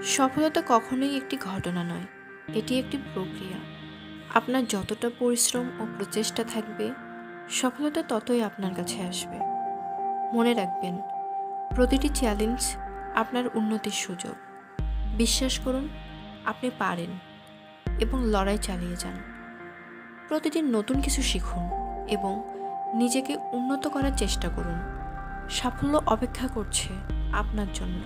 সফলতা কখনোই একটি ঘটনা নয়, এটি একটি প্রক্রিয়া। আপনার যতটা পরিশ্রম ও প্রচেষ্টা থাকবে, সফলতা ততই আপনার কাছে আসবে। মনে রাখবেন, প্রতিটি চ্যালেঞ্জ আপনার উন্নতির সুযোগ। বিশ্বাস করুন, আপনি পারেন এবং লড়াই চালিয়ে যান। প্রতিদিন নতুন কিছু শিখুন এবং নিজেকে উন্নত করার চেষ্টা করুন। সাফল্য অপেক্ষা করছে আপনার জন্য।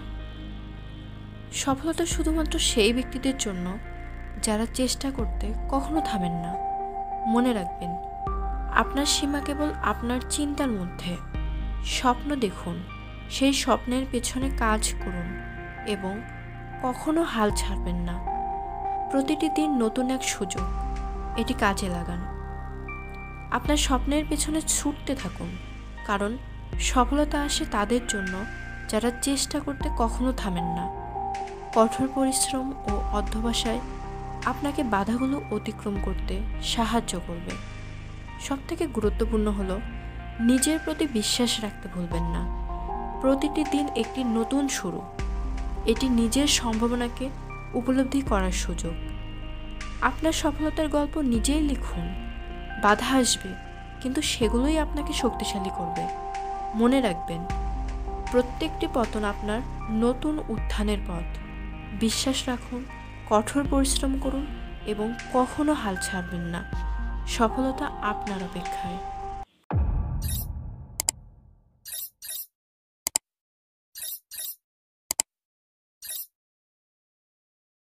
সফলতা শুধুমাত্র সেই ব্যক্তিদের জন্য যারা চেষ্টা করতে কখনো থামেন না। মনে রাখবেন, আপনার সীমা কেবল আপনার চিন্তার মধ্যে। স্বপ্ন দেখুন, সেই স্বপ্নের পেছনে কাজ করুন এবং কখনো হাল ছাড়বেন না। প্রতিটি দিন নতুন এক সুযোগ, এটি কাজে লাগান। আপনার স্বপ্নের পেছনে ছুটতে থাকুন, কারণ সফলতা আসে তাদের জন্য যারা চেষ্টা করতে কখনো থামেন না। কঠোর পরিশ্রম ও অধ্যবসায় আপনাকে বাধাগুলো অতিক্রম করতে সাহায্য করবে। সবথেকে গুরুত্বপূর্ণ হলো, নিজের প্রতি বিশ্বাস রাখতে ভুলবেন না। প্রতিটি দিন একটি নতুন শুরু, এটি নিজের সম্ভাবনাকে উপলব্ধি করার সুযোগ। আপনার সফলতার গল্প নিজেই লিখুন। বাধা আসবে, কিন্তু সেগুলোই আপনাকে শক্তিশালী করবে। মনে রাখবেন, প্রত্যেকটি পতন আপনার নতুন উত্থানের পথ। বিশ্বাস রাখুন, কঠোর পরিশ্রম করুন এবং কখনো হাল ছাড়বেন না। সফলতা আপনার অপেক্ষায়।